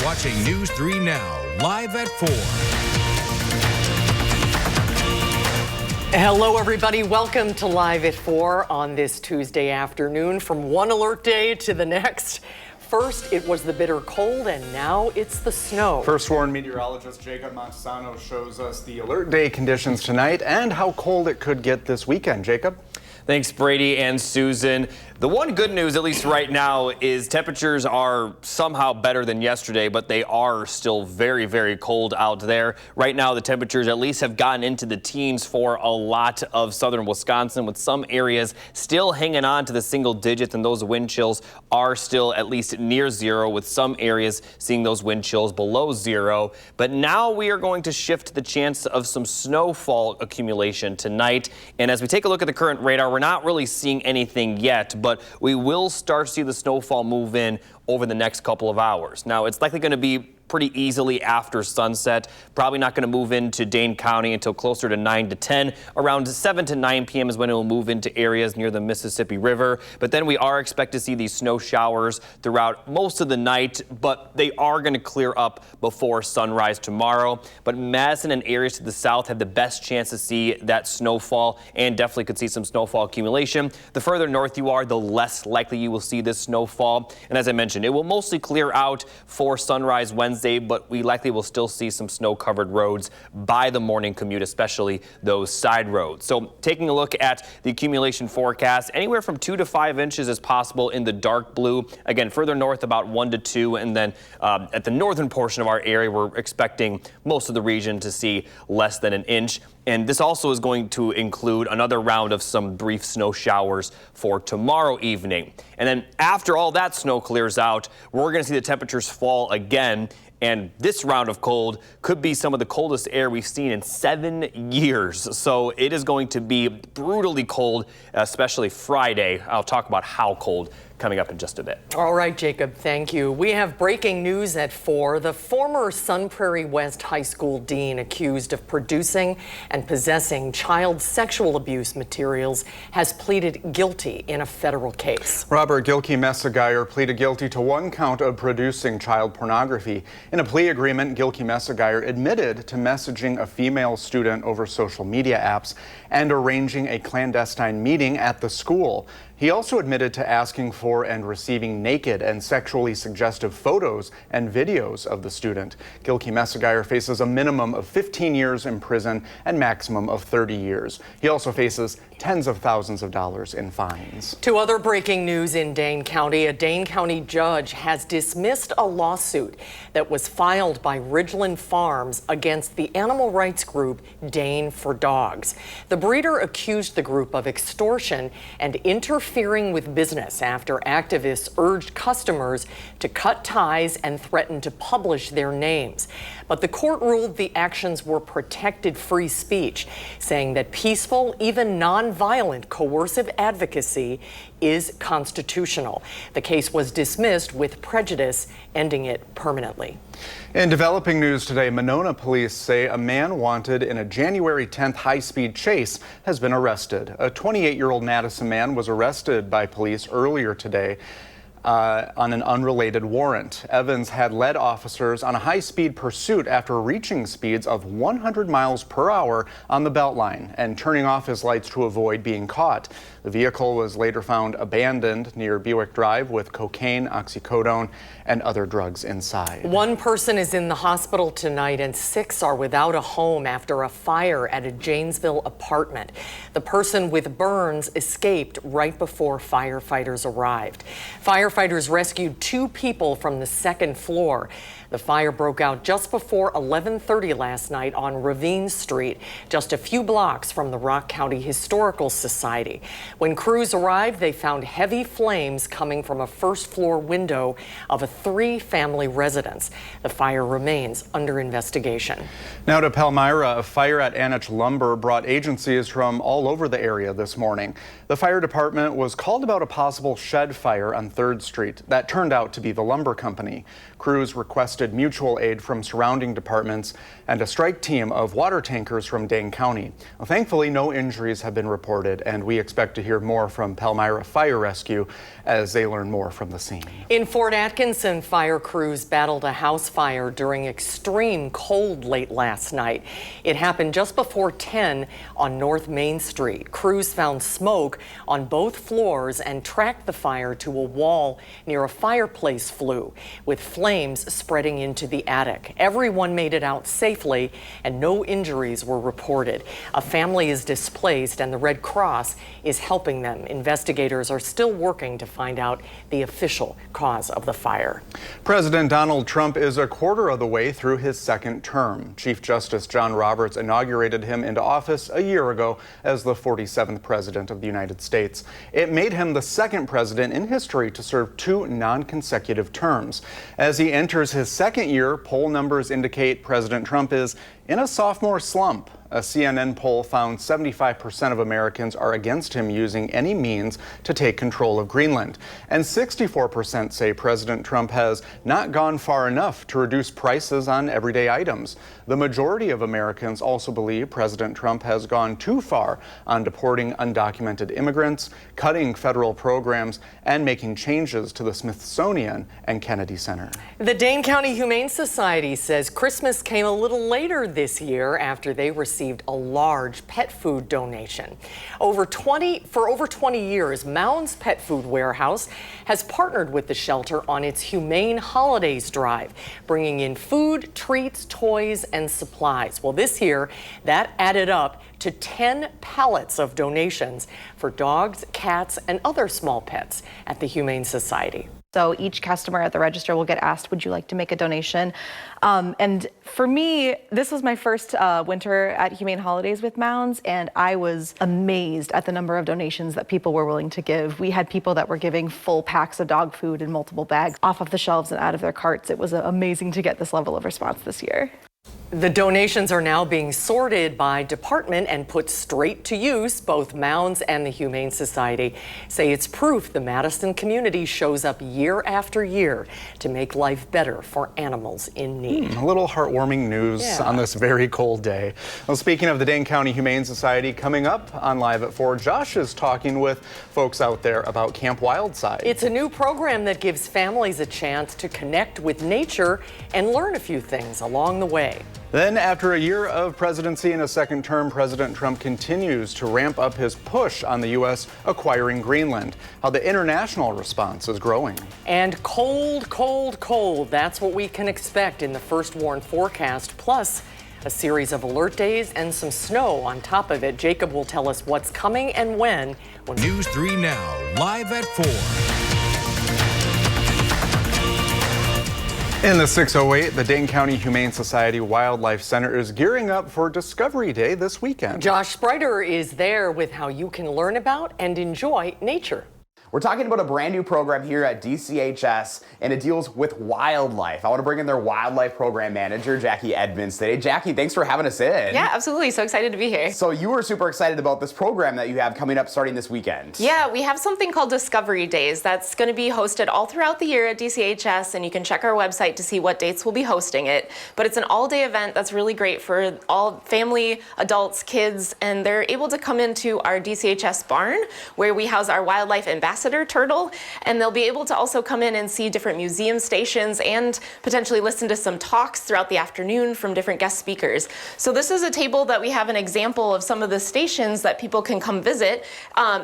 watching News 3 Now, live at 4. Hello, everybody. Welcome to Live at 4 on this Tuesday afternoon. From one alert day to the next. First, it was the bitter cold, and now it's the snow. First Warn meteorologist Jacob Montesano shows us the alert day conditions tonight and how cold it could get this weekend. Jacob? Thanks, Brady and Susan. The one good news, at least right now, is temperatures are somehow better than yesterday, but they are still very, very cold out there. Right now, the temperatures at least have gotten into the teens for a lot of southern Wisconsin, with some areas still hanging on to the single digits, and those wind chills are still at least near zero, with some areas seeing those wind chills below zero. But now we are going to shift the chance of some snowfall accumulation tonight. And as we take a look at the current radar, we're not really seeing anything yet, but we will start to see the snowfall move in over the next couple of hours. Now, it's likely going to be pretty easily after sunset. Probably not going to move into Dane County until closer to 9 to 10. Around 7 to 9 p.m. is when it will move into areas near the Mississippi River. But then we are expected to see these snow showers throughout most of the night, but they are going to clear up before sunrise tomorrow. But Madison and areas to the south have the best chance to see that snowfall, and definitely could see some snowfall accumulation. The further north you are, the less likely you will see this snowfall. And as I mentioned, it will mostly clear out for sunrise Wednesday, but we likely will still see some snow-covered roads by the morning commute, especially those side roads. So taking a look at the accumulation forecast, anywhere from 2 to 5 inches is possible in the dark blue. Again, further north about 1 to 2, and then at the northern portion of our area, we're expecting most of the region to see less than an inch. And this also is going to include another round of some brief snow showers for tomorrow evening. And then after all that snow clears out, we're going to see the temperatures fall again. And this round of cold could be some of the coldest air we've seen in 7 years. So it is going to be brutally cold, especially Friday. I'll talk about how cold coming up in just a bit. All right, Jacob, thank you. We have breaking news at 4. The former Sun Prairie West High School dean accused of producing and possessing child sexual abuse materials has pleaded guilty in a federal case. Robert Gilkey Messigeyer pleaded guilty to 1 count of producing child pornography. In a plea agreement, Gilkey Messigeyer admitted to messaging a female student over social media apps and arranging a clandestine meeting at the school. He also admitted to asking for and receiving naked and sexually suggestive photos and videos of the student. Gilkey Messigeyer faces a minimum of 15 years in prison and maximum of 30 years. He also faces tens of thousands of dollars in fines. To other breaking news in Dane County, a Dane County judge has dismissed a lawsuit that was filed by Ridgeland Farms against the animal rights group Dane for Dogs. The breeder accused the group of extortion and interfering with business after activists urged customers to cut ties and threatened to publish their names. But the court ruled the actions were protected free speech, saying that peaceful, even nonviolent coercive advocacy is constitutional. The case was dismissed with prejudice, ending it permanently. In developing news today, Monona police say a man wanted in a January 10th high-speed chase has been arrested. A 28-year-old Madison man was arrested by police earlier today on an unrelated warrant. Evans had led officers on a high-speed pursuit after reaching speeds of 100 miles per hour on the Beltline and turning off his lights to avoid being caught. The vehicle was later found abandoned near Buick Drive with cocaine, oxycodone, and other drugs inside. 1 person is in the hospital tonight and 6 are without a home after a fire at a Janesville apartment. The person with burns escaped right before firefighters arrived. Firefighters rescued 2 people from the 2nd floor. The fire broke out just before 11:30 last night on Ravine Street, just a few blocks from the Rock County Historical Society. When crews arrived, they found heavy flames coming from a 1st-floor window of a 3-family residence. The fire remains under investigation. Now to Palmyra, a fire at Anich Lumber brought agencies from all over the area this morning. The fire department was called about a possible shed fire on 3rd Street that turned out to be the lumber company. Crews requested mutual aid from surrounding departments and a strike team of water tankers from Dane County. Well, thankfully, no injuries have been reported, and we expect to hear more from Palmyra Fire Rescue as they learn more from the scene. In Fort Atkinson, fire crews battled a house fire during extreme cold late last night. It happened just before 10 on North Main Street. Crews found smoke on both floors and tracked the fire to a wall near a fireplace flue, with flames spreading into the attic. Everyone made it out safely and no injuries were reported. A family is displaced and the Red Cross is helping them. Investigators are still working to find out the official cause of the fire. President Donald Trump is a quarter of the way through his second term. Chief Justice John Roberts inaugurated him into office a year ago as the 47th president of the United States. It made him the second president in history to serve 2 non-consecutive terms. As he enters his second year, poll numbers indicate President Trump is in a sophomore slump. A CNN poll found 75% of Americans are against him using any means to take control of Greenland. And 64% say President Trump has not gone far enough to reduce prices on everyday items. The majority of Americans also believe President Trump has gone too far on deporting undocumented immigrants, cutting federal programs, and making changes to the Smithsonian and Kennedy Center. The Dane County Humane Society says Christmas came a little later this year after they received a large pet food donation. For over 20 years, Mounds Pet Food Warehouse has partnered with the shelter on its Humane Holidays drive, bringing in food, treats, toys, and supplies. Well, this year, that added up to 10 pallets of donations for dogs, cats, and other small pets at the Humane Society. So each customer at the register will get asked, would you like to make a donation? And for me, this was my first winter at Humane Holidays with Mounds, and I was amazed at the number of donations that people were willing to give. We had people that were giving full packs of dog food in multiple bags off of the shelves and out of their carts. It was amazing to get this level of response this year. The donations are now being sorted by department and put straight to use. Both Mounds and the Humane Society say it's proof the Madison community shows up year after year to make life better for animals in need. A little heartwarming news on this very cold day. Well, speaking of the Dane County Humane Society, coming up on Live at 4, Josh is talking with folks out there about Camp Wildside. It's a new program that gives families a chance to connect with nature and learn a few things along the way. Then, after a year of presidency and a second term, President Trump continues to ramp up his push on the U.S. acquiring Greenland. How the international response is growing. And cold, cold, cold. That's what we can expect in the first warn forecast, plus a series of alert days and some snow on top of it. Jacob will tell us what's coming and when. News 3 Now, live at 4. In the 608, the Dane County Humane Society Wildlife Center is gearing up for Discovery Day this weekend. Josh Spreiter is there with how you can learn about and enjoy nature. We're talking about a brand new program here at DCHS, and it deals with wildlife. I want to bring in their wildlife program manager, Jackie Edmonds, today. Jackie, thanks for having us in. Yeah, absolutely. So excited to be here. So you were super excited about this program that you have coming up starting this weekend. Yeah, we have something called Discovery Days that's going to be hosted all throughout the year at DCHS, and you can check our website to see what dates we'll be hosting it. But it's an all-day event that's really great for all family, adults, kids, and they're able to come into our DCHS barn where we house our wildlife ambassador turtle, and they'll be able to also come in and see different museum stations and potentially listen to some talks throughout the afternoon from different guest speakers. So this is a table that we have an example of some of the stations that people can come visit.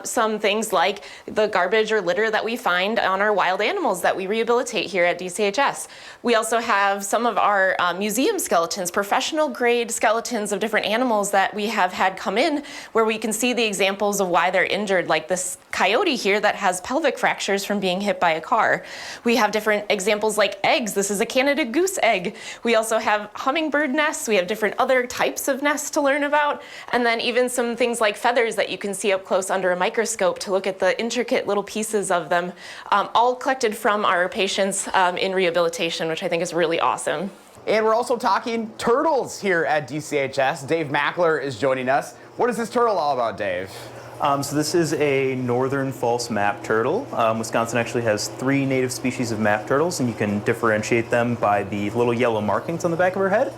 Some things like the garbage or litter that we find on our wild animals that we rehabilitate here at DCHS. We also have some of our museum skeletons, professional grade skeletons of different animals that we have had come in where we can see the examples of why they're injured, like this coyote here that has pelvic fractures from being hit by a car. We have different examples like eggs. This is a Canada goose egg. We also have hummingbird nests. We have different other types of nests to learn about. And then even some things like feathers that you can see up close under a microscope to look at the intricate little pieces of them, all collected from our patients in rehabilitation, which I think is really awesome. And we're also talking turtles here at DCHS. Dave Mackler is joining us. What is this turtle all about, Dave? So this is a northern false map turtle. Wisconsin actually has 3 native species of map turtles, and you can differentiate them by the little yellow markings on the back of her head.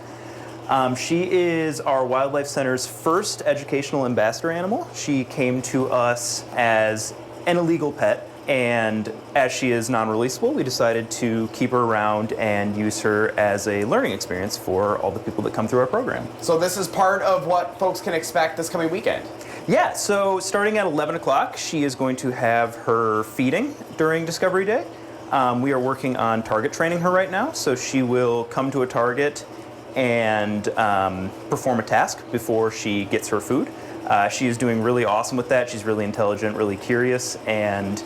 She is our Wildlife Center's first educational ambassador animal. She came to us as an illegal pet, and as she is non-releasable, we decided to keep her around and use her as a learning experience for all the people that come through our program. So this is part of what folks can expect this coming weekend. Yeah, so starting at 11 o'clock, she is going to have her feeding during Discovery Day. We are working on target training her right now, so she will come to a target and perform a task before she gets her food. She is doing really awesome with that. She's really intelligent, really curious, and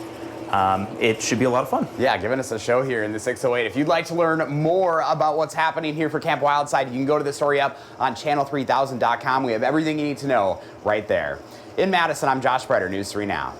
it should be a lot of fun. Yeah, giving us a show here in the 608. If you'd like to learn more about what's happening here for Camp Wildside, you can go to the story up on channel3000.com. We have everything you need to know right there. In Madison, I'm Josh Breder, News 3 Now.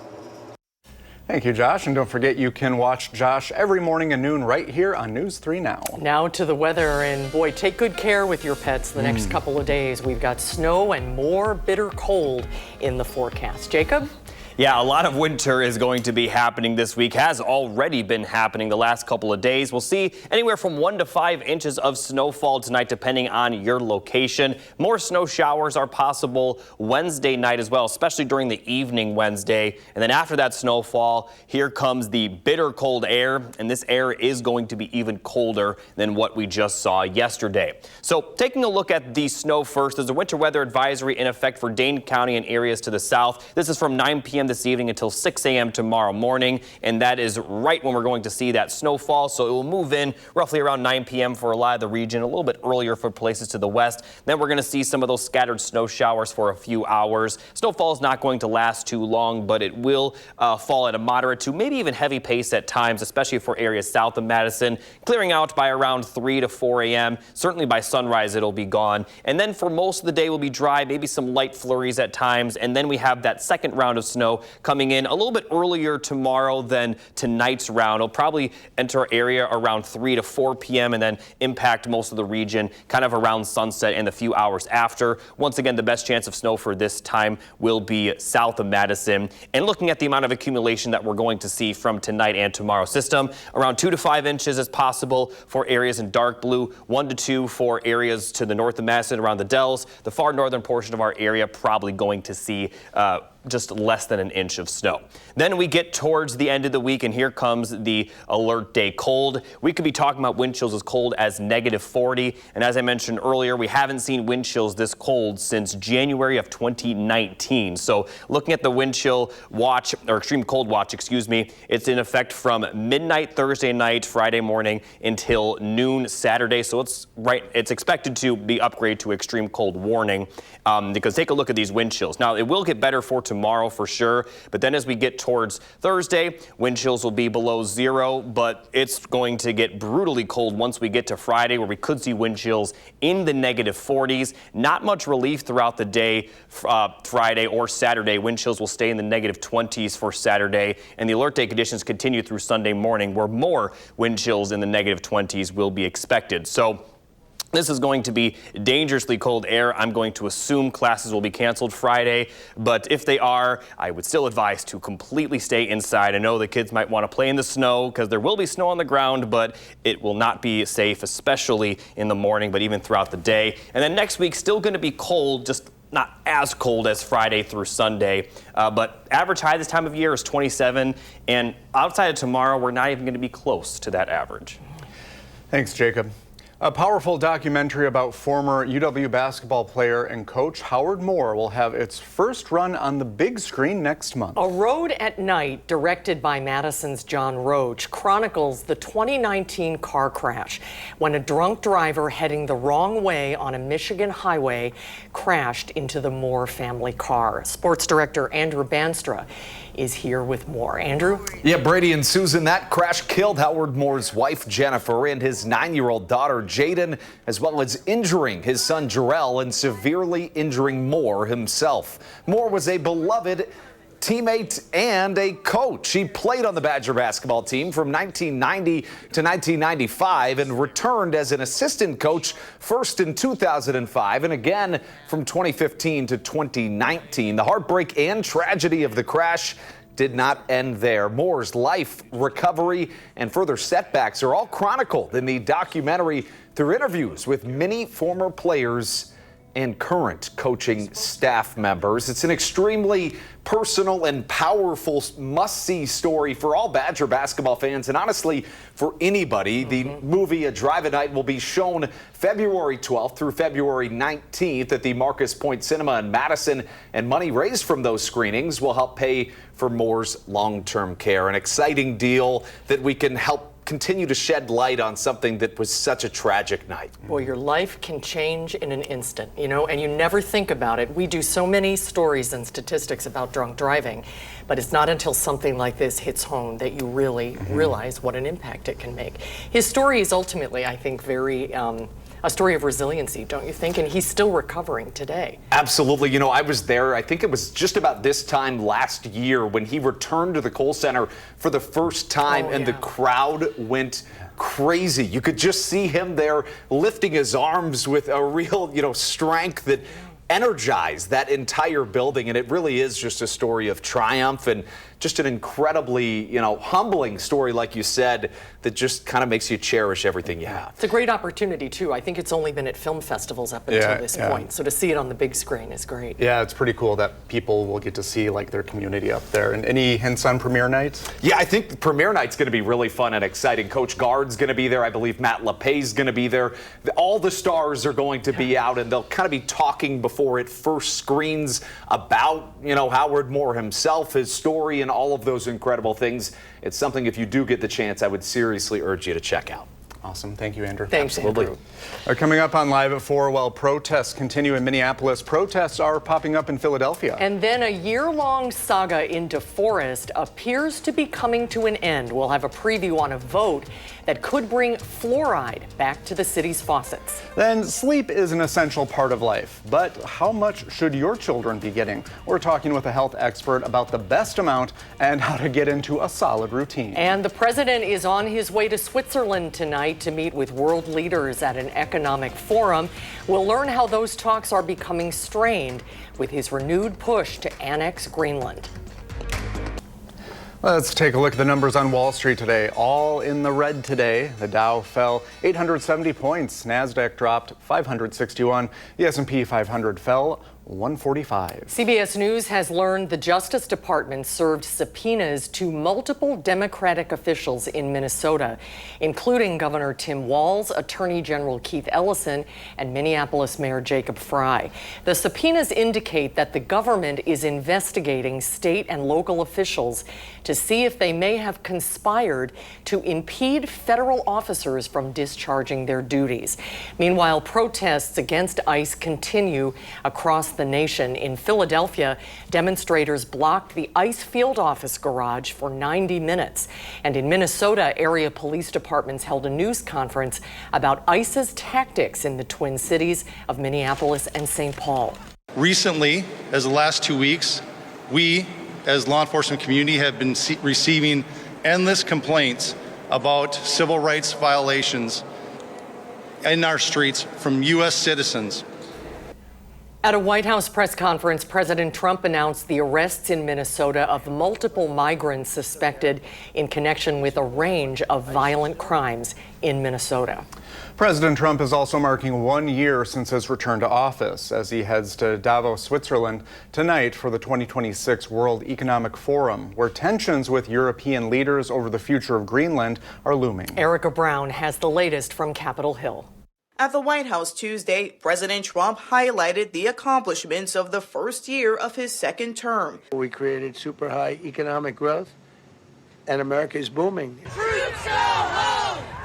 Thank you, Josh. And don't forget, you can watch Josh every morning at noon right here on News 3 Now. Now to the weather, and boy, take good care with your pets the next couple of days. We've got snow and more bitter cold in the forecast. Jacob? Yeah, a lot of winter is going to be happening this week, has already been happening the last couple of days. We'll see anywhere from 1 to 5 inches of snowfall tonight, depending on your location. More snow showers are possible Wednesday night as well, especially during the evening Wednesday. And then after that snowfall, here comes the bitter cold air, and this air is going to be even colder than what we just saw yesterday. So taking a look at the snow first, there's a winter weather advisory in effect for Dane County and areas to the south. This is from 9 p.m. this evening until 6 a.m. tomorrow morning, and that is right when we're going to see that snowfall. So it will move in roughly around 9 p.m. for a lot of the region, a little bit earlier for places to the west. Then we're going to see some of those scattered snow showers for a few hours. Snowfall is not going to last too long, but it will fall at a moderate to maybe even heavy pace at times, especially for areas south of Madison, clearing out by around 3 to 4 a.m. Certainly by sunrise it'll be gone, and then for most of the day will be dry, maybe some light flurries at times, and then we have that second round of snow coming in a little bit earlier tomorrow than tonight's round. It'll probably enter our area around 3 to 4 p.m. and then impact most of the region kind of around sunset and a few hours after. Once again, the best chance of snow for this time will be south of Madison. And looking at the amount of accumulation that we're going to see from tonight and tomorrow's system, around 2 to 5 inches is possible for areas in dark blue, 1 to 2 for areas to the north of Madison around the Dells. The far northern portion of our area probably going to see just less than an inch of snow. Then we get towards the end of the week, and here comes the alert day cold. We could be talking about wind chills as cold as -40. And as I mentioned earlier, we haven't seen wind chills this cold since January of 2019. So looking at the wind chill watch, or extreme cold watch, excuse me, it's in effect from midnight Thursday night, Friday morning until noon Saturday. So it's expected to be upgraded to extreme cold warning, because take a look at these wind chills. Now it will get better for tomorrow for sure, but then as we get towards Thursday, wind chills will be below 0, but it's going to get brutally cold once we get to Friday, where we could see wind chills in the -40s. Not much relief throughout the day, Friday or Saturday. Wind chills will stay in the -20s for Saturday, and the alert day conditions continue through Sunday morning, where more wind chills in the -20s will be expected. So this is going to be dangerously cold air. I'm going to assume classes will be canceled Friday, but if they are, I would still advise to completely stay inside. I know the kids might want to play in the snow because there will be snow on the ground, but it will not be safe, especially in the morning, but even throughout the day. And then next week, still going to be cold, just not as cold as Friday through Sunday, but average high this time of year is 27, and outside of tomorrow, we're not even going to be close to that average. Thanks, Jacob. A powerful documentary about former UW basketball player and coach Howard Moore will have its first run on the big screen next month. A Road at Night, directed by Madison's John Roach, chronicles the 2019 car crash when a drunk driver heading the wrong way on a Michigan highway crashed into the Moore family car. Sports director Andrew Banstra is here with more. Andrew? Yeah, Brady and Susan, that crash killed Howard Moore's wife, Jennifer, and his 9-year-old daughter, Jaden, as well as injuring his son, Jarrell, and severely injuring Moore himself. Moore was a beloved teammate, and a coach. He played on the Badger basketball team from 1990 to 1995 and returned as an assistant coach first in 2005 and again from 2015 to 2019. The heartbreak and tragedy of the crash did not end there. Moore's life, recovery, and further setbacks are all chronicled in the documentary through interviews with many former players and current coaching staff members. It's an extremely personal and powerful must-see story for all Badger basketball fans and honestly for anybody. The movie A Drive at Night will be shown February 12th through February 19th at the Marcus Point Cinema in Madison, and money raised from those screenings will help pay for Moore's long-term care. An exciting deal that we can help continue to shed light on something that was such a tragic night. Boy, your life can change in an instant, you know, and you never think about it. We do so many stories and statistics about drunk driving, but it's not until something like this hits home that you really realize what an impact it can make. His story is ultimately, I think, very a story of resiliency, don't you think? And he's still recovering today. Absolutely. You know, I was there, I think it was just about this time last year when he returned to the Kohl Center for the first time, and the crowd went crazy. You could just see him there lifting his arms with a real, you know, strength that energized that entire building. And it really is just a story of triumph and just an incredibly, you know, humbling story, like you said, that just kind of makes you cherish everything you have. It's a great opportunity, too. I think it's only been at film festivals up until this point. So to see it on the big screen is great. Yeah, it's pretty cool that people will get to see like their community up there. And any hints on premiere nights? Yeah, I think premiere night's going to be really fun and exciting. Coach Guard's going to be there. I believe Matt LePay's going to be there. All the stars are going to be out, and they'll kind of be talking before it first screens about, you know, Howard Moore himself, his story, and all of those incredible things. It's something, if you do get the chance, I would seriously urge you to check out. Awesome. Thank you, Andrew. Thanks, Absolutely. Andrew. Coming up on Live at 4, while protests continue in Minneapolis, protests are popping up in Philadelphia. And then a year-long saga in DeForest appears to be coming to an end. We'll have a preview on a vote that could bring fluoride back to the city's faucets. Then sleep is an essential part of life, but how much should your children be getting? We're talking with a health expert about the best amount and how to get into a solid routine. And the president is on his way to Switzerland tonight to meet with world leaders at an economic forum. We'll learn how those talks are becoming strained with his renewed push to annex Greenland. Let's take a look at the numbers on Wall Street today. All in the red today. The Dow fell 870 points. NASDAQ dropped 561. The S&P 500 fell 145. CBS News has learned the Justice Department served subpoenas to multiple Democratic officials in Minnesota, including Governor Tim Walz, Attorney General Keith Ellison, and Minneapolis Mayor Jacob Frey. The subpoenas indicate that the government is investigating state and local officials to see if they may have conspired to impede federal officers from discharging their duties. Meanwhile, protests against ICE continue across the nation. In Philadelphia, demonstrators blocked the ICE field office garage for 90 minutes. And in Minnesota, area police departments held a news conference about ICE's tactics in the Twin Cities of Minneapolis and St. Paul. Recently, as the last 2 weeks, we as law enforcement community have been receiving endless complaints about civil rights violations in our streets from U.S. citizens. At a White House press conference, President Trump announced the arrests in Minnesota of multiple migrants suspected in connection with a range of violent crimes in Minnesota. President Trump is also marking 1 year since his return to office as he heads to Davos, Switzerland tonight for the 2026 World Economic Forum, where tensions with European leaders over the future of Greenland are looming. Erica Brown has the latest from Capitol Hill. At the White House Tuesday, President Trump highlighted the accomplishments of the first year of his second term. We created super high economic growth, and America is booming.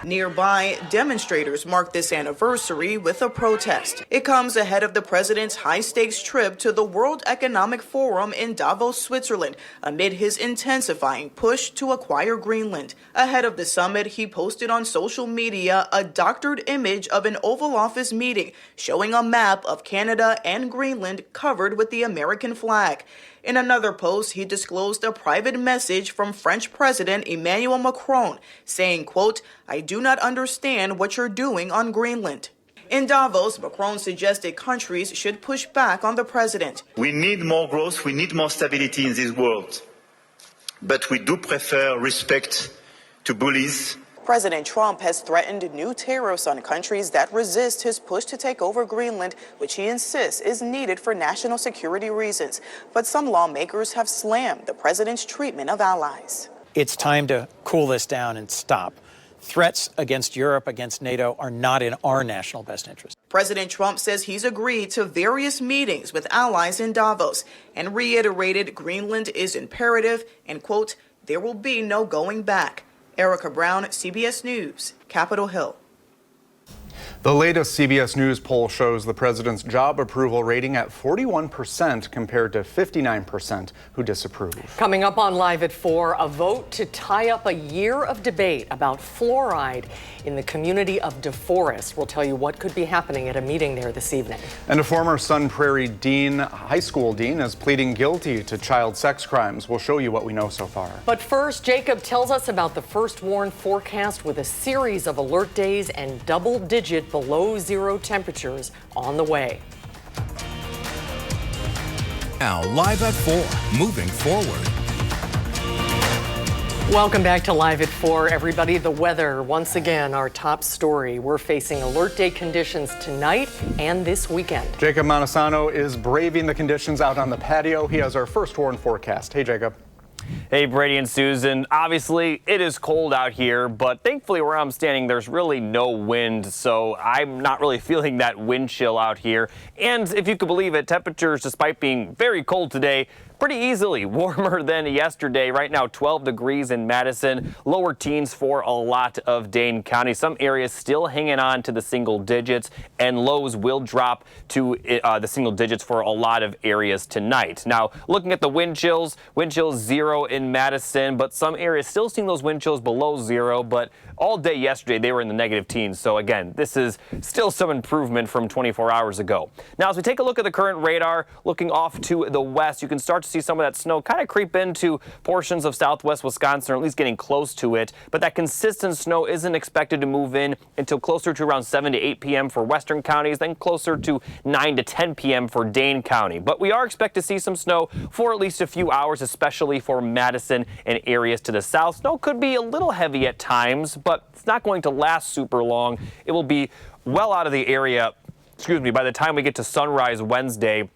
Nearby, demonstrators marked this anniversary with a protest. It comes ahead of the president's high-stakes trip to the World Economic Forum in Davos, Switzerland, amid his intensifying push to acquire Greenland. Ahead of the summit, he posted on social media a doctored image of an Oval Office meeting showing a map of Canada and Greenland covered with the American flag. In another post, he disclosed a private message from French President Emmanuel Macron saying, quote, "I do not understand what you're doing on Greenland." In Davos, Macron suggested countries should push back on the president. We need more growth, we need more stability in this world, but we do prefer respect to bullies. President Trump has threatened new tariffs on countries that resist his push to take over Greenland, which he insists is needed for national security reasons. But some lawmakers have slammed the president's treatment of allies. It's time to cool this down and stop. Threats against Europe, against NATO, are not in our national best interest. President Trump says he's agreed to various meetings with allies in Davos and reiterated Greenland is imperative and, quote, "there will be no going back." Erica Brown, CBS News, Capitol Hill. The latest CBS News poll shows the president's job approval rating at 41% compared to 59% who disapprove. Coming up on Live at 4, a vote to tie up a year of debate about fluoride in the community of DeForest. We'll tell you what could be happening at a meeting there this evening. And a former Sun Prairie high school dean is pleading guilty to child sex crimes. We'll show you what we know so far. But first, Jacob tells us about the first warned forecast with a series of alert days and double-digit below zero temperatures on the way. Now, Live at 4, moving forward. Welcome back to Live at 4, everybody. The weather, once again, our top story. We're facing alert day conditions tonight and this weekend. Jacob Montesano is braving the conditions out on the patio. He has our first warned forecast. Hey, Jacob. Hey, Brady and Susan. Obviously, it is cold out here, but thankfully where I'm standing, there's really no wind, so I'm not really feeling that wind chill out here. And if you could believe it, temperatures, despite being very cold today, pretty easily warmer than yesterday. Right now, 12 degrees in Madison, lower teens for a lot of Dane County. Some areas still hanging on to the single digits, and lows will drop to the single digits for a lot of areas tonight. Now, looking at the wind chills 0 in Madison, but some areas still seeing those wind chills below 0, but all day yesterday they were in the negative teens. So again, this is still some improvement from 24 hours ago. Now, as we take a look at the current radar, looking off to the west, you can start to see some of that snow kind of creep into portions of southwest Wisconsin, or at least getting close to it. But that consistent snow isn't expected to move in until closer to around 7 to 8 p.m. for western counties, then closer to 9 to 10 p.m. for Dane County. But we are expected to see some snow for at least a few hours, especially for Madison and areas to the south. Snow could be a little heavy at times, but it's not going to last super long. It will be well out of the area, by the time we get to sunrise Wednesday.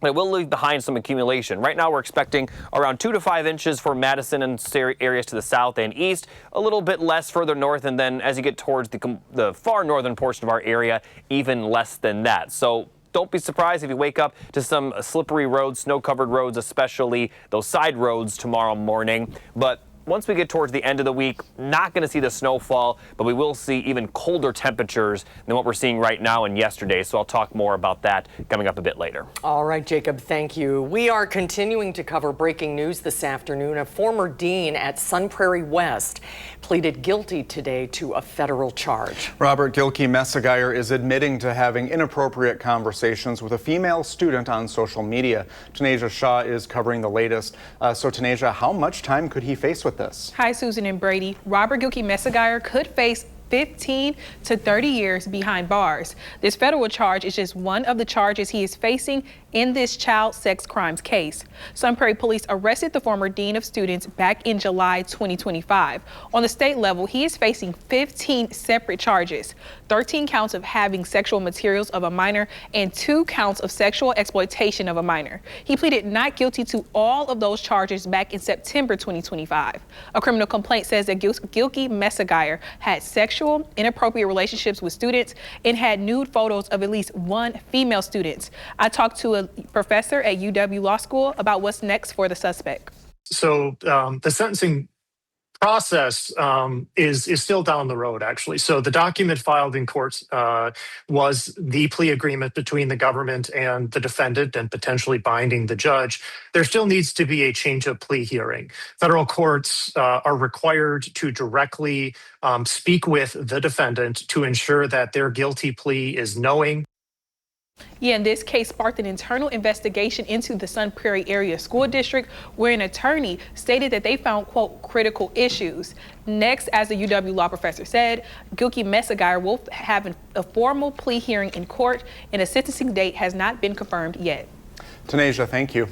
It will leave behind some accumulation. Right now, we're expecting around 2 to 5 inches for Madison and areas to the south and east, a little bit less further north, and then as you get towards the far northern portion of our area, even less than that. So don't be surprised if you wake up to some slippery roads, snow-covered roads, especially those side roads tomorrow morning. But once we get towards the end of the week, not going to see the snowfall, but we will see even colder temperatures than what we're seeing right now and yesterday. So I'll talk more about that coming up a bit later. All right, Jacob, thank you. We are continuing to cover breaking news this afternoon. A former dean at Sun Prairie West pleaded guilty today to a federal charge. Robert Gilkey-Messigier is admitting to having inappropriate conversations with a female student on social media. Tanasia Shaw is covering the latest. So Tanasia, how much time could he face with this? Hi, Susan and Brady. Robert Gilkey-Messigier could face 15 to 30 years behind bars. This federal charge is just one of the charges he is facing in this child sex crimes case. Sun Prairie Police arrested the former dean of students back in July 2025. On the state level, he is facing 15 separate charges, 13 counts of having sexual materials of a minor and 2 counts of sexual exploitation of a minor. He pleaded not guilty to all of those charges back in September 2025. A criminal complaint says that Gilkey-Messigier had sexual inappropriate relationships with students and had nude photos of at least 1 female student. I talked to a professor at UW Law School about what's next for the suspect. So the sentencing process is still down the road, actually. So the document filed in court was the plea agreement between the government and the defendant and potentially binding the judge. There still needs to be a change of plea hearing. Federal courts are required to directly speak with the defendant to ensure that their guilty plea is knowing. Yeah, and this case sparked an internal investigation into the Sun Prairie Area School District, where an attorney stated that they found, quote, critical issues. Next, as the UW law professor said, Gilkey Messigier will have a formal plea hearing in court, and a sentencing date has not been confirmed yet. Tanasia, thank you.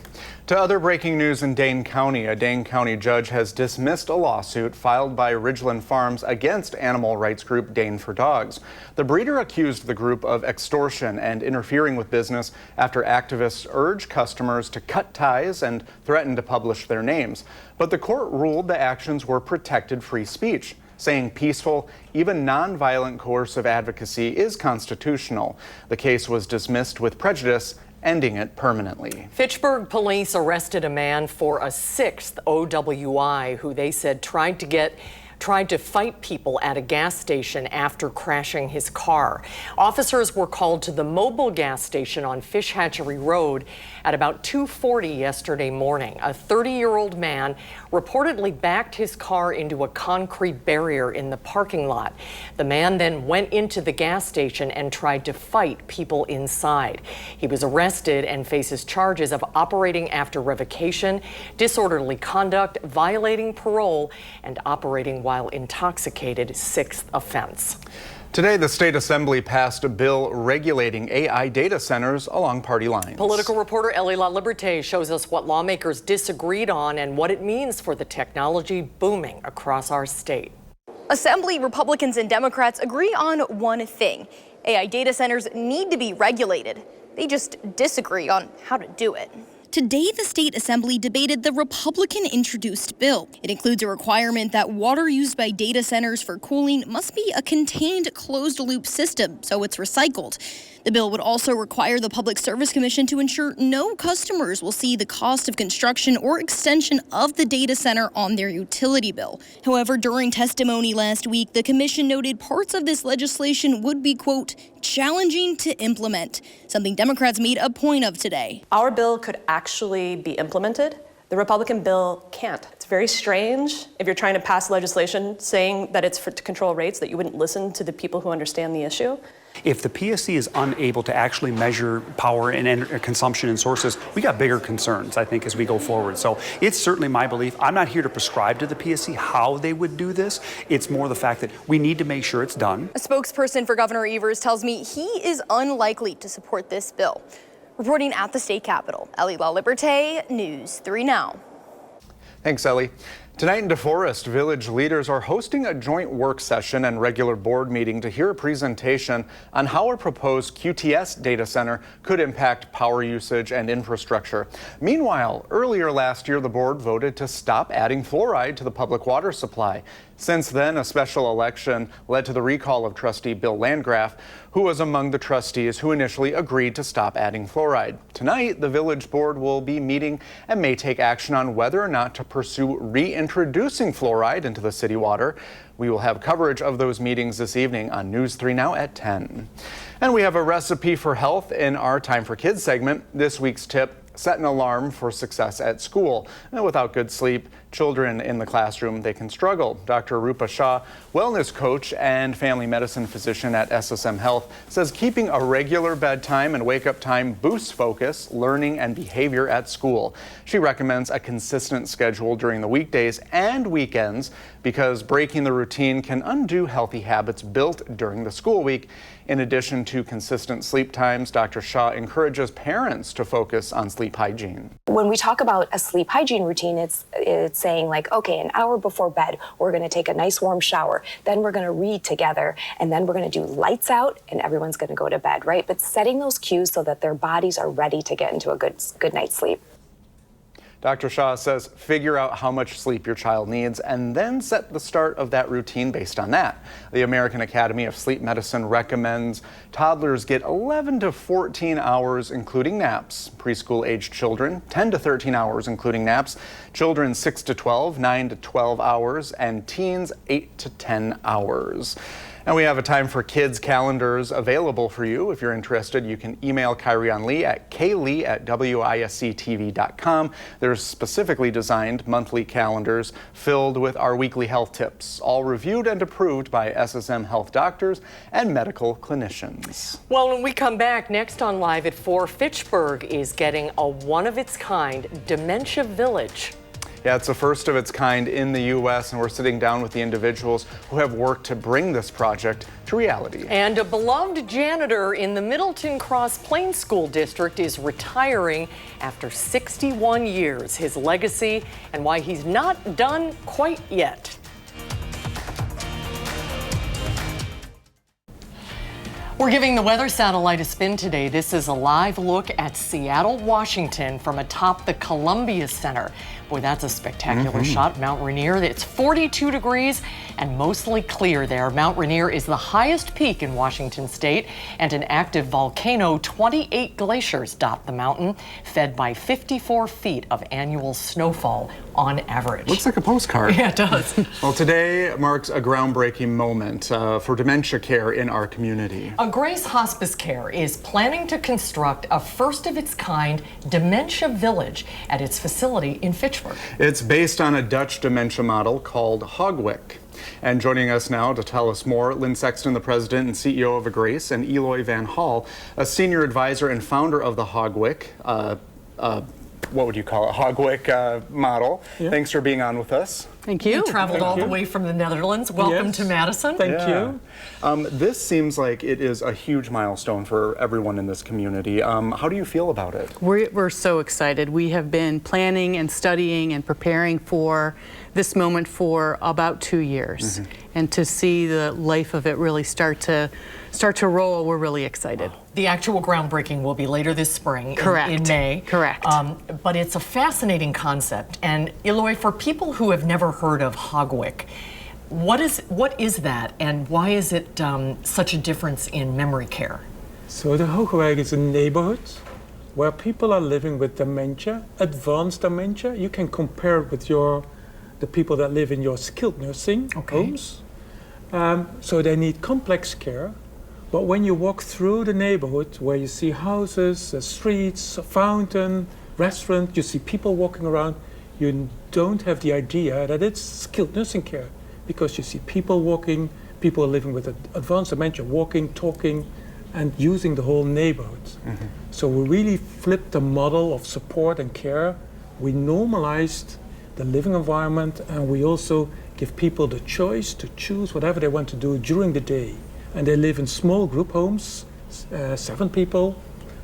To other breaking news in Dane County, a Dane County judge has dismissed a lawsuit filed by Ridgeland Farms against animal rights group Dane for Dogs. The breeder accused the group of extortion and interfering with business after activists urged customers to cut ties and threatened to publish their names. But the court ruled the actions were protected free speech, saying peaceful, even nonviolent coercive advocacy is constitutional. The case was dismissed with prejudice, ending it permanently. Fitchburg police arrested a man for a sixth OWI who they said tried to fight people at a gas station after crashing his car. Officers were called to the Mobile gas station on Fish Hatchery Road at about 2:40 yesterday morning. A 30-year-old man reportedly backed his car into a concrete barrier in the parking lot. The man then went into the gas station and tried to fight people inside. He was arrested and faces charges of operating after revocation, disorderly conduct, violating parole, and operating while intoxicated, sixth offense. Today, the State Assembly passed a bill regulating AI data centers along party lines. Political reporter Ellie LaLiberte shows us what lawmakers disagreed on and what it means for the technology booming across our state. Assembly Republicans and Democrats agree on one thing. AI data centers need to be regulated. They just disagree on how to do it. Today, the State Assembly debated the Republican-introduced bill. It includes a requirement that water used by data centers for cooling must be a contained closed-loop system, so it's recycled. The bill would also require the Public Service Commission to ensure no customers will see the cost of construction or extension of the data center on their utility bill. However, during testimony last week, the commission noted parts of this legislation would be, quote, challenging to implement, something Democrats made a point of today. Our bill could actually be implemented. The Republican bill can't. It's very strange if you're trying to pass legislation saying that it's to control rates, that you wouldn't listen to the people who understand the issue. If the PSC is unable to actually measure power and consumption in sources, we got bigger concerns, I think, as we go forward. So it's certainly my belief. I'm not here to prescribe to the PSC how they would do this. It's more the fact that we need to make sure it's done. A spokesperson for Governor Evers tells me he is unlikely to support this bill. Reporting at the state capitol, Ellie LaLiberte, News 3 Now. Thanks, Ellie. Tonight in DeForest, village leaders are hosting a joint work session and regular board meeting to hear a presentation on how a proposed QTS data center could impact power usage and infrastructure. Meanwhile, earlier last year, the board voted to stop adding fluoride to the public water supply. Since then, a special election led to the recall of trustee Bill Landgraf, who was among the trustees who initially agreed to stop adding fluoride. Tonight, the village board will be meeting and may take action on whether or not to pursue reintroducing fluoride into the city water. We will have coverage of those meetings this evening on News 3 Now at 10. And we have a recipe for health in our Time for Kids segment. This week's tip: set an alarm for success at school. And without good sleep, children in the classroom, they can struggle. Dr. Rupa Shah, wellness coach and family medicine physician at SSM Health, says keeping a regular bedtime and wake-up time boosts focus, learning, and behavior at school. She recommends a consistent schedule during the weekdays and weekends because breaking the routine can undo healthy habits built during the school week. In addition to consistent sleep times, Dr. Shah encourages parents to focus on sleep hygiene. When we talk about a sleep hygiene routine, it's saying like, okay, an hour before bed, we're going to take a nice warm shower, then we're going to read together, and then we're going to do lights out, and everyone's going to go to bed, right? But setting those cues so that their bodies are ready to get into a good night's sleep. Dr. Shah says figure out how much sleep your child needs and then set the start of that routine based on that. The American Academy of Sleep Medicine recommends toddlers get 11 to 14 hours, including naps. Preschool-aged children, 10 to 13 hours, including naps. Children 6 to 12, 9 to 12 hours, and teens 8 to 10 hours. And we have a time for kids calendars available for you. If you're interested, you can email Kyrian Lee at klee@wisctv.com. There's specifically designed monthly calendars filled with our weekly health tips, all reviewed and approved by SSM health doctors and medical clinicians. Well, when we come back next on Live at 4, Fitchburg is getting a one-of-its-kind dementia village. Yeah, it's the first of its kind in the U.S., and we're sitting down with the individuals who have worked to bring this project to reality. And a beloved janitor in the Middleton Cross Plains School District is retiring after 61 years. His legacy and why he's not done quite yet. We're giving the weather satellite a spin today. This is a live look at Seattle, Washington from atop the Columbia Center. Boy, that's a spectacular shot. Mount Rainier, it's 42 degrees and mostly clear there. Mount Rainier is the highest peak in Washington state, and an active volcano. 28 glaciers dot the mountain, fed by 54 feet of annual snowfall on average. Looks like a postcard. Yeah, it does. Well, today marks a groundbreaking moment for dementia care in our community. Grace Hospice Care is planning to construct a first-of-its-kind dementia village at its facility in Fitchburg. It's based on a Dutch dementia model called Hogwick. And joining us now to tell us more, Lynn Sexton, the president and CEO of Grace, and Eloy Van Hall, a senior advisor and founder of the Hogwick, what would you call it, Hogwick model. Yeah. Thanks for being on with us. Thank you. You traveled all the way from the Netherlands. Welcome to Madison. Thank you. This seems like it is a huge milestone for everyone in this community. How do you feel about it? We're so excited. We have been planning and studying and preparing for this moment for about 2 years. And to see the life of it really start to roll, we're really excited. The actual groundbreaking will be later this spring. Correct. In May. Correct. But it's a fascinating concept. And Eloy, for people who have never heard of Hogwick, what is that, and why is it such a difference in memory care? So the Hogwick is a neighborhood where people are living with dementia, advanced dementia. You can compare it with the people that live in your skilled nursing homes. So they need complex care. But when you walk through the neighborhood where you see houses, streets, a fountain, restaurant, you see people walking around, you don't have the idea that it's skilled nursing care, because you see people walking, people living with advanced dementia, walking, talking, and using the whole neighborhood. So we really flipped the model of support and care. We normalized the living environment, and we also give people the choice to choose whatever they want to do during the day. And they live in small group homes, 7 people,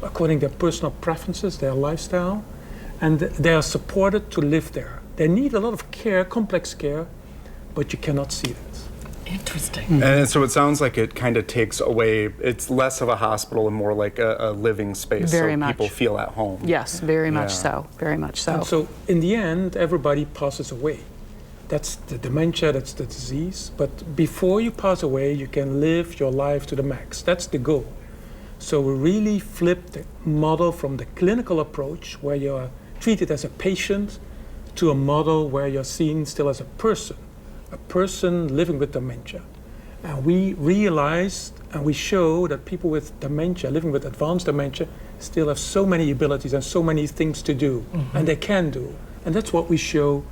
according to their personal preferences, their lifestyle, and they are supported to live there. They need a lot of care, complex care, but you cannot see it. Interesting. And so it sounds like it kind of takes away, it's less of a hospital and more like a living space, very much. People feel at home. Yes, very much so, very much so. And so in the end, everybody passes away. That's the dementia, that's the disease. But before you pass away, you can live your life to the max. That's the goal. So we really flipped the model from the clinical approach, where you're treated as a patient, to a model where you're seen still as a person living with dementia. And we realized and we show that people with dementia, living with advanced dementia, still have so many abilities and so many things to do, and they can do. And that's what we show.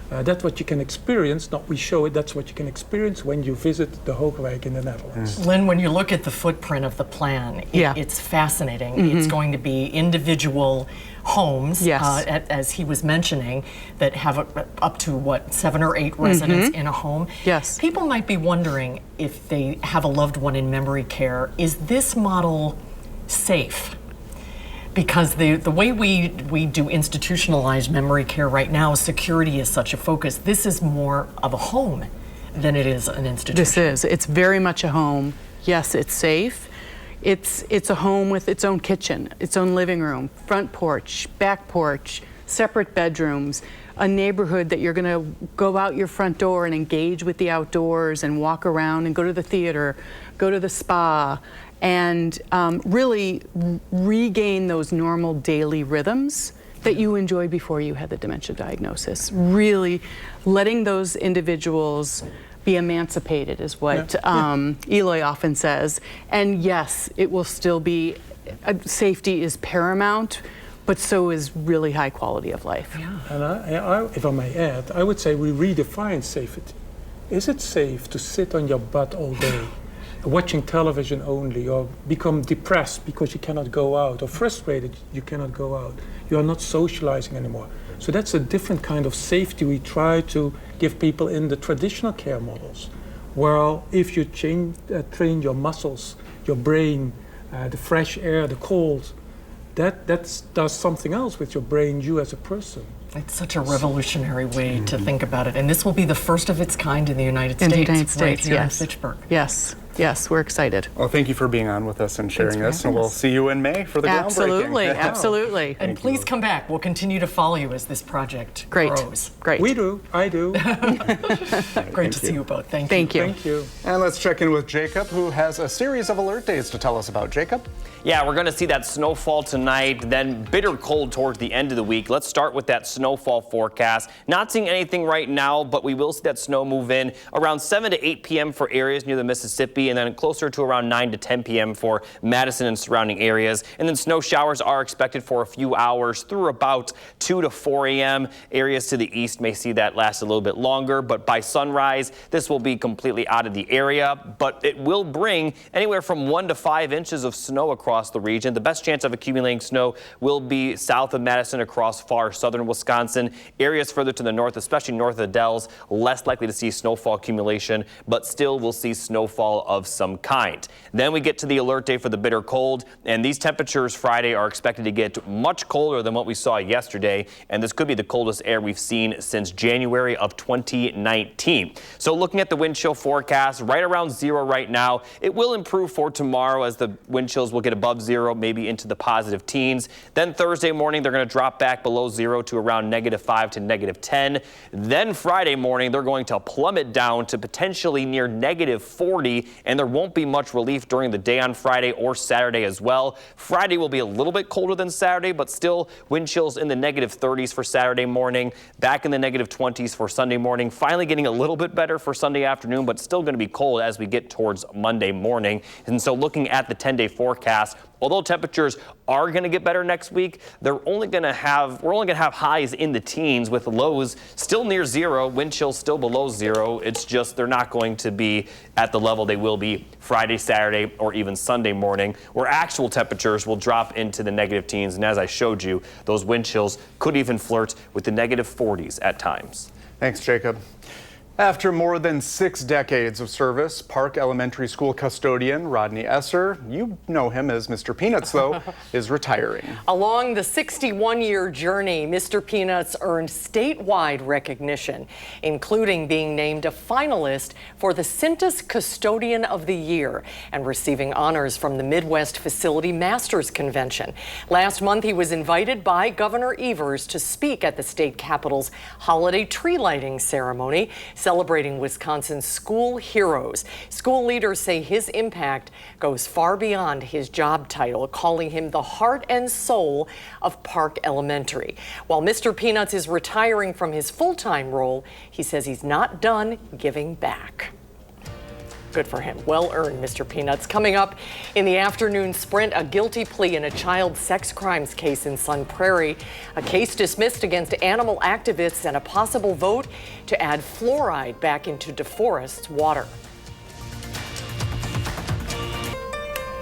That's what you can experience, not we show it, that's what you can experience when you visit the Hogwick in the Netherlands. Lynn, when you look at the footprint of the plan, it's fascinating. It's going to be individual homes, as he was mentioning, that have up to, 7 or 8 residents in a home. Yes. People might be wondering, if they have a loved one in memory care, is this model safe? Because the way we do institutionalized memory care right now, security is such a focus. This is more of a home than it is an institution. This is. It's very much a home. Yes, it's safe. It's a home with its own kitchen, its own living room, front porch, back porch, separate bedrooms, a neighborhood that you're going to go out your front door and engage with the outdoors and walk around and go to the theater, go to the spa, and really regain those normal daily rhythms that you enjoyed before you had the dementia diagnosis. Really letting those individuals be emancipated, is what Eloy often says. And yes, it will still be, safety is paramount, but so is really high quality of life. And if I may add, I would say we redefine safety. Is it safe to sit on your butt all day, watching television only, or become depressed because you cannot go out, or frustrated you cannot go out? You are not socializing anymore. So that's a different kind of safety we try to give people in the traditional care models. Well, if you train your muscles, your brain, the fresh air, the cold, that does something else with your brain, you as a person. It's such a revolutionary way to think about it. And this will be the first of its kind in the United States. In the United States, right here yes. in Fitchburg. Yes. Yes, we're excited. Well, thank you for being on with us and sharing this, and we'll see you in May for the Absolutely, groundbreaking. absolutely. And please come back. We'll continue to follow you as this project grows. Great. We do. I do. Great to see you both. Thank you. Thank you. Thank you. And let's check in with Jacob, who has a series of alert days to tell us about. Jacob? Yeah, we're going to see that snowfall tonight, then bitter cold towards the end of the week. Let's start with that snowfall forecast. Not seeing anything right now, but we will see that snow move in around 7 to 8 p.m. for areas near the Mississippi, and then closer to around 9 to 10 p.m. for Madison and surrounding areas. And then snow showers are expected for a few hours through about 2 to 4 a.m. Areas to the east may see that last a little bit longer, but by sunrise, this will be completely out of the area. But it will bring anywhere from 1 to 5 inches of snow across the region. The best chance of accumulating snow will be south of Madison across far southern Wisconsin. Areas further to the north, especially north of the Dells, less likely to see snowfall accumulation, but still will see snowfall of some kind. Then we get to the alert day for the bitter cold, and these temperatures Friday are expected to get much colder than what we saw yesterday, and this could be the coldest air we've seen since January of 2019. So looking at the wind chill forecast, right around 0 right now. It will improve for tomorrow as the wind chills will get above 0, maybe into the positive teens. Then Thursday morning, they're going to drop back below 0 to around -5 to -10. Then Friday morning, they're going to plummet down to potentially near -40, and there won't be much relief during the day on Friday or Saturday as well. Friday will be a little bit colder than Saturday, but still wind chills in the -30s for Saturday morning, back in the -20s for Sunday morning, finally getting a little bit better for Sunday afternoon, but still going to be cold as we get towards Monday morning. And so looking at the 10-day forecast, although temperatures are going to get better next week, we're only going to have highs in the teens with lows still near 0, wind chills still below 0. It's just they're not going to be at the level they will be Friday, Saturday, or even Sunday morning, where actual temperatures will drop into the negative teens. And as I showed you, those wind chills could even flirt with the -40s at times. Thanks, Jacob. After more than 6 decades of service, Park Elementary School custodian Rodney Esser, you know him as Mr. Peanuts though, is retiring. Along the 61-year journey, Mr. Peanuts earned statewide recognition, including being named a finalist for the Cintas Custodian of the Year and receiving honors from the Midwest Facility Masters Convention. Last month, he was invited by Governor Evers to speak at the state capitol's holiday tree lighting ceremony, celebrating Wisconsin's school heroes. School leaders say his impact goes far beyond his job title, calling him the heart and soul of Park Elementary. While Mr. Peanuts is retiring from his full-time role, he says he's not done giving back. Good for him. Well earned, Mr. Peanuts. Coming up in the afternoon sprint, a guilty plea in a child sex crimes case in Sun Prairie, a case dismissed against animal activists, and a possible vote to add fluoride back into DeForest's water.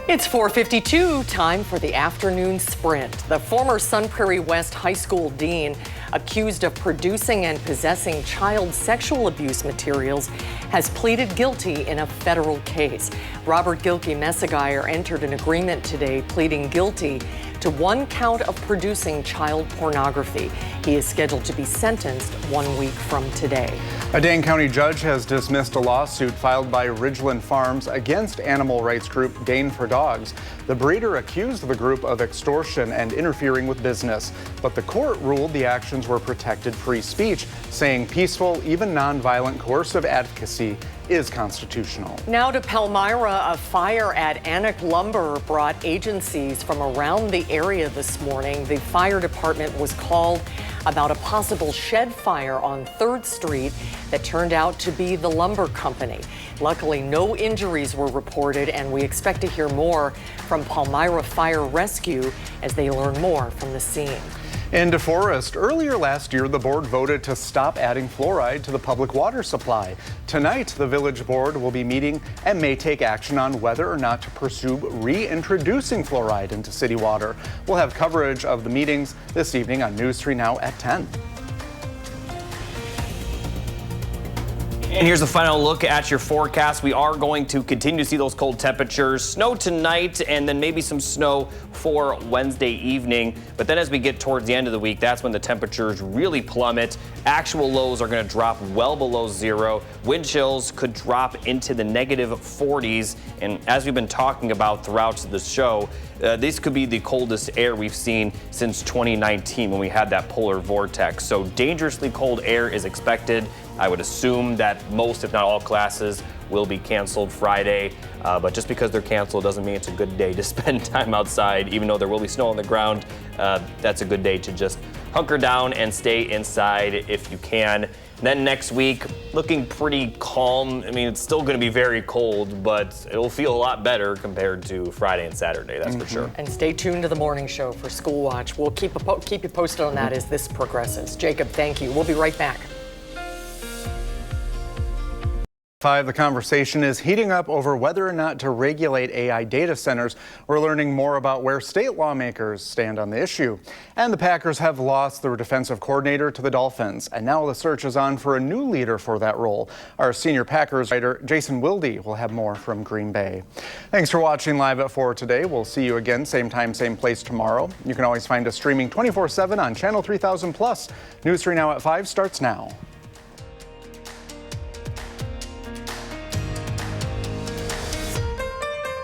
It's 4:52, time for the afternoon sprint. The former Sun Prairie West High School dean, accused of producing and possessing child sexual abuse materials, has pleaded guilty in a federal case. Robert Gilkey Messigier entered an agreement today pleading guilty to 1 count of producing child pornography. He is scheduled to be sentenced 1 week from today. A Dane County judge has dismissed a lawsuit filed by Ridgeland Farms against animal rights group Dane for Dogs. The breeder accused the group of extortion and interfering with business, but the court ruled the actions were protected free speech, saying peaceful, even nonviolent coercive advocacy is constitutional. Now to Palmyra, a fire at Anik Lumber brought agencies from around the area this morning. The fire department was called about a possible shed fire on 3rd Street that turned out to be the lumber company. Luckily, no injuries were reported, and we expect to hear more from Palmyra Fire Rescue as they learn more from the scene. In DeForest, earlier last year, the board voted to stop adding fluoride to the public water supply. Tonight, the village board will be meeting and may take action on whether or not to pursue reintroducing fluoride into city water. We'll have coverage of the meetings this evening on News 3 Now at 10. And here's a final look at your forecast. We are going to continue to see those cold temperatures. Snow tonight and then maybe some snow for Wednesday evening. But then as we get towards the end of the week, that's when the temperatures really plummet. Actual lows are going to drop well below zero. Wind chills could drop into the negative 40s. And as we've been talking about throughout the show, this could be the coldest air we've seen since 2019 when we had that polar vortex. So dangerously cold air is expected. I would assume that most, if not all, classes will be canceled Friday. But just because they're canceled doesn't mean it's a good day to spend time outside. Even though there will be snow on the ground, that's a good day to just hunker down and stay inside if you can. And then next week, looking pretty calm. I mean, it's still going to be very cold, but it'll feel a lot better compared to Friday and Saturday, that's for sure. And stay tuned to the morning show for School Watch. We'll keep you posted on that as this progresses. Jacob, thank you. We'll be right back. The conversation is heating up over whether or not to regulate AI data centers. We're learning more about where state lawmakers stand on the issue. And the Packers have lost their defensive coordinator to the Dolphins. And now the search is on for a new leader for that role. Our senior Packers writer, Jason Wilde, will have more from Green Bay. Thanks for watching Live at 4 today. We'll see you again, same time, same place tomorrow. You can always find us streaming 24/7 on Channel 3000+. News 3 Now at 5 starts now.